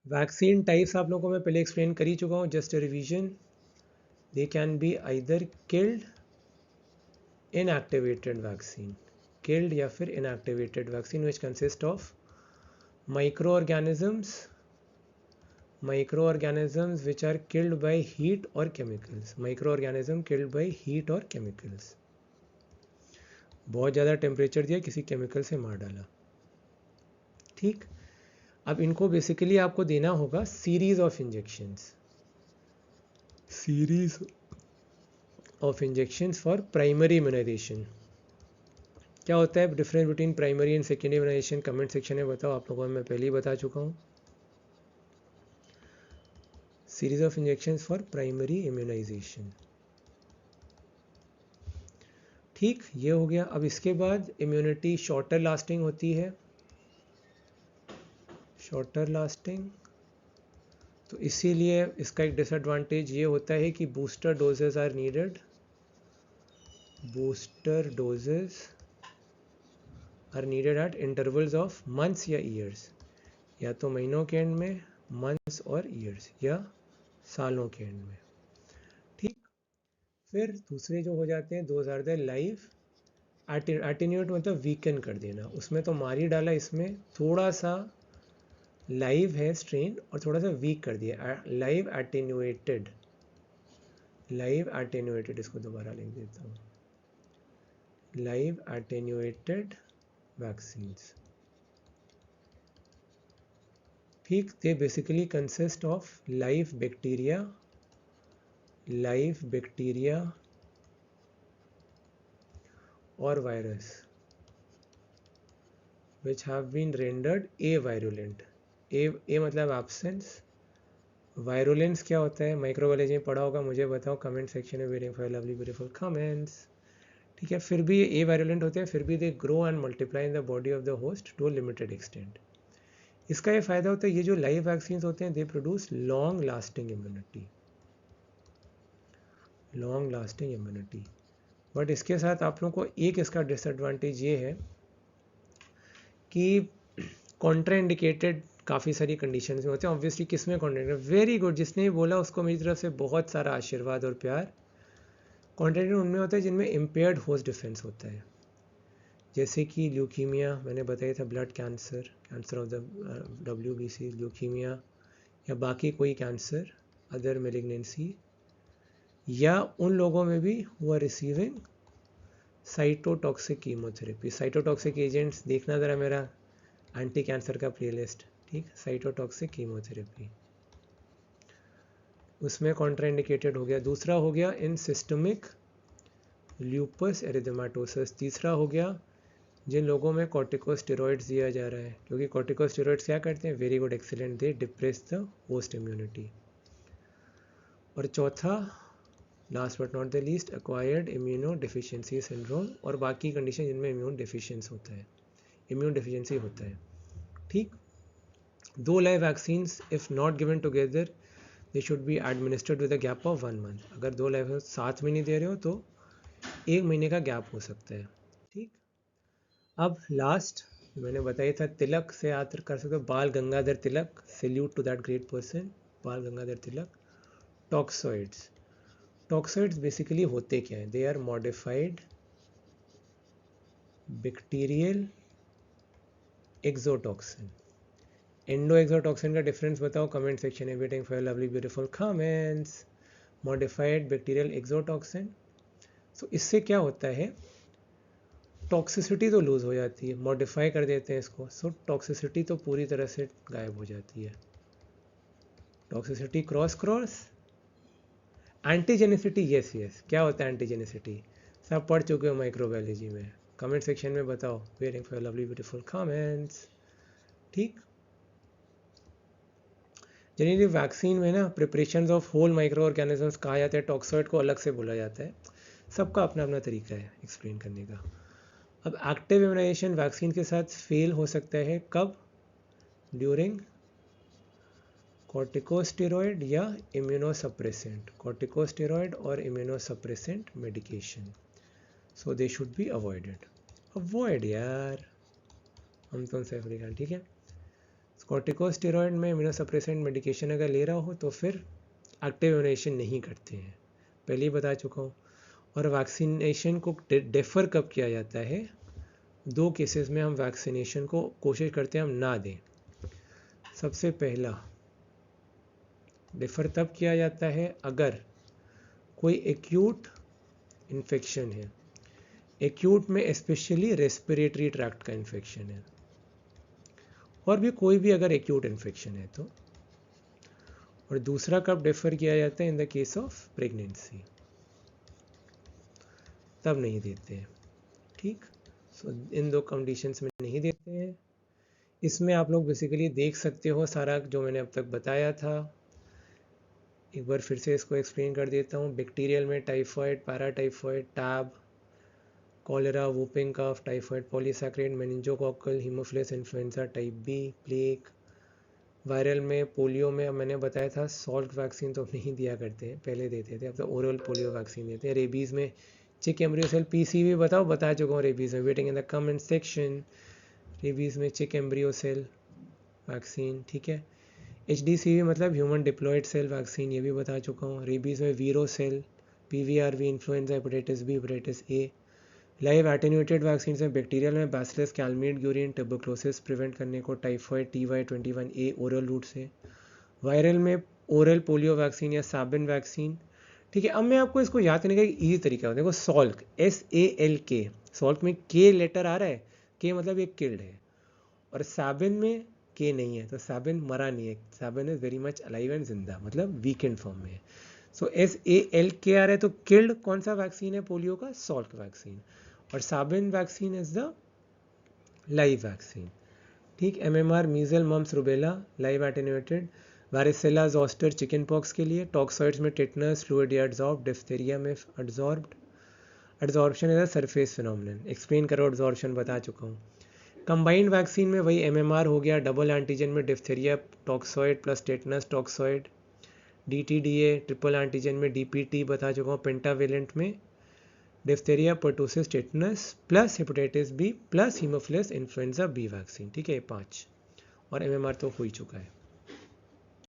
Vaccine types आप लोगों को मैं पहले एक्सप्लेन कर ही चुका हूँ, just revision. They can be either killed, inactivated vaccine, killed या फिर inactivated vaccine which consist of microorganisms which are killed by heat or chemicals, microorganism killed by heat or chemicals। बहुत ज़्यादा टेम्परेचर दिया, किसी chemical से मार डाला। ठीक, अब इनको बेसिकली आपको देना होगा series of injections for primary immunization. क्या होता है difference between primary and secondary immunization, comment section में बताओ। आप लोगों को मैं पहले ही बता चुका हूँ। Series of injections for primary immunization. ठीक, ये हो गया। अब इसके बाद इम्यूनिटी शॉर्टर लास्टिंग होती है, शॉर्टर लास्टिंग। तो इसीलिए इसका एक डिसएडवांटेज ये होता है कि booster doses are needed, booster doses are needed at intervals of months या ईयर्स, या तो महीनों के एंड में, मंथ्स और ईयर्स, या सालों के एंड में। ठीक, फिर दूसरे जो हो जाते हैं, दोज आर द लाइव एटीन्यूएट, मतलब वीकन कर देना। उसमें तो मार ही डाला, इसमें थोड़ा सा लाइव है स्ट्रेन और थोड़ा सा वीक कर दिया, लाइव एटीन्यूएटेड, लाइव एटीन्यूएटेड। इसको दोबारा लिख देता हूँ, लाइव एटीन्यूएटेड वैक्सीन्स। ठीक, they basically consist of live bacteria और virus which have been rendered avirulent। A मतलब एब्सेंस, वायरुलेंस क्या होता है, माइक्रोबायोलॉजी में पढ़ा होगा, मुझे बताओ कमेंट सेक्शन में। Waiting for lovely beautiful comments. ठीक है, फिर भी ये वायरुलेंट होते हैं, फिर भी they grow and multiply in the body of the host to limited extent. इसका ये फ़ायदा होता है, ये जो लाइव वैक्सीन होते हैं, they produce long lasting immunity, long lasting immunity. But इसके साथ आप लोगों को एक इसका डिसएडवांटेज ये है कि कॉन्ट्राइंडिकेटेड काफ़ी सारी कंडीशंस में होते हैं। ऑब्वियसली किस में कॉन्ट्राइंडिकेटेड, वेरी गुड, जिसने भी बोला उसको मेरी तरफ से बहुत सारा आशीर्वाद और प्यार। कॉन्ट्राइंडिकेटेड उनमें होता है जिनमें इम्पेयर्ड होस्ट डिफेंस होता है, जैसे कि ल्यूकीमिया मैंने बताया था, blood cancer, cancer of the WBC, leukaemia, या बाकी कोई कैंसर, अदर मेलिग्नेंसी, या उन लोगों में भी who are receiving cytotoxic chemotherapy. Cytotoxic agents देखना ज़रा मेरा एंटी कैंसर का प्लेलिस्ट। ठीक, साइटोटॉक्सिक कीमोथेरेपी उसमें कॉन्ट्राइंडिकेटेड हो गया। दूसरा हो गया इन सिस्टमिक ल्यूपस एरिथेमेटोसस। तीसरा हो गया जिन लोगों में कॉर्टिकोस्टेरॉइड्स दिया जा रहा है, क्योंकि कॉर्टिकोस्टेरॉइड्स क्या करते हैं, very good, excellent, they depress the host immunity. और चौथा, last but not the least, acquired immuno deficiency syndrome, और बाकी कंडीशन जिनमें इम्यून डिफिशियंसी होता है। ठीक, दो live vaccines if not given together they should be administered with a gap of 1 month. अगर दो लाइव साथ में नहीं दे रहे हो तो 1 महीने का गैप हो सकता है। ठीक, अब लास्ट मैंने बताया था, तिलक से याद कर सकते हो, Bal Gangadhar Tilak, salute to that great person, Bal Gangadhar Tilak. Toxoids, toxoids basically होते क्या हैं, they are modified bacterial exotoxin. Endo exotoxin का डिफरेंस बताओ कमेंट सेक्शन में। Waiting for lovely beautiful comments. Modified bacterial exotoxin, so इससे क्या होता है, टॉक्सिसिटी तो लूज़ हो जाती है, मॉडिफाई कर देते हैं इसको, सो टॉक्सिसिटी तो पूरी तरह से गायब हो जाती है। टॉक्सिसिटी क्रॉस एंटीजेनिसिटी, यस, क्या होता है एंटीजेनिसिटी, सब पढ़ चुके हो माइक्रोबायोलॉजी में, कमेंट सेक्शन में बताओ। Waiting for lovely beautiful comments. ठीक, जनरली वैक्सीन में ना preparation of whole micro organisms कहा जाता है, टॉक्सॉइड को अलग से बोला जाता है, सबका अपना अपना तरीका है एक्सप्लेन करने का। अब एक्टिव इम्यूनाइजेशन वैक्सीन के साथ फेल हो सकता है कब, ड्यूरिंग कॉर्टिकोस्टेरॉइड या इम्यूनोसप्रेसेंट, कॉर्टिकोस्टेरॉइड और immunosuppressant medication, so they should be avoided. Avoid यार, हम तुम से अफ्रीका, ठीक है। कॉर्टिकोस्टेरॉइड में इम्यूनोसप्रेसेंट मेडिकेशन अगर ले रहा हो तो फिर एक्टिव इम्यूनेशन नहीं करते हैं, पहले ही बता चुका हूँ। और वैक्सीनेशन को डेफर कब किया जाता है, 2 केसेस में हम वैक्सीनेशन को कोशिश करते हैं हम ना दें। सबसे पहला डेफर तब किया जाता है अगर कोई एक्यूट इन्फेक्शन है, एक्यूट में स्पेशली रेस्पिरेटरी ट्रैक्ट का इन्फेक्शन है, और भी कोई भी अगर एक्यूट इन्फेक्शन है तो। और दूसरा कब डेफर किया जाता है, in the case of pregnancy, तब नहीं देते हैं। ठीक, सो इन 2 कंडीशंस में नहीं देते हैं। इसमें आप लोग बेसिकली देख सकते हो सारा जो मैंने अब तक बताया था। एक बार फिर से इसको एक्सप्लेन कर देता हूँ। बैक्टीरियल में typhoid, paratyphoid, TAB, cholera, whooping cough, typhoid polysaccharide, meningococcal, haemophilus influenza type B, plague. Viral में पोलियो में मैंने बताया था सॉल्ट वैक्सीन तो नहीं दिया करते हैं, पहले देते थे, अब तो ओरल पोलियो वैक्सीन देते हैं। रेबीज़ में चिक एम्ब्रियो सेल पीसीवी बता चुका हूँ रेबीज़ में, waiting in the comment section. Rabies में चिक एम्ब्रियो सेल वैक्सीन, ठीक है। HDCV मतलब ह्यूमन डिप्लॉयड सेल वैक्सीन, ये भी बता चुका हूँ। रेबीज़ में Vero cell, PVRV, influenza, hepatitis B, hepatitis A. Live attenuated vaccine में बैक्टीरियल में bacillus, Calmette, Guerin, tuberculosis prevent करने को, टाइफॉइड TY21A ओरल रूट से। वायरल में ओरल पोलियो वैक्सीन या साबिन वैक्सीन, ठीक है। अब मैं आपको इसको याद करने का एक ईजी तरीका है, देखो सॉल्क, SALK, सॉल्क में के लेटर आ रहा है, के मतलब ये किल्ड है, और साबिन में के नहीं है, तो साबिन मरा नहीं है, Sabin is very much alive and जिंदा, मतलब वीकेंड फॉर्म में है। सो SALK आ रहा है, तो किल्ड कौन सा वैक्सीन है पोलियो का, सॉल्क वैक्सीन, और Sabin vaccine is the live vaccine, ठीक। MMR measles, mumps, rubella, live attenuated. Varicella zoster chicken pox के लिए। टॉक्सॉइड्स में टिटनस, फ्लूइड एड्जॉर्ब। डिफ्थेरिया में adsorbed. Adsorption is a surface phenomenon, explain करो एड्जॉर्प्शन, बता चुका हूँ। कंबाइंड वैक्सीन में वही MMR हो गया, डबल एंटीजन में diphtheria toxoid plus tetanus toxoid. DTDA triple antigen में DPT बता चुका हूँ। पेंटावेलेंट में diphtheria, pertussis, tetanus plus hepatitis B plus haemophilus influenza B vaccine, ठीक है, 5। और MMR तो हो ही चुका है।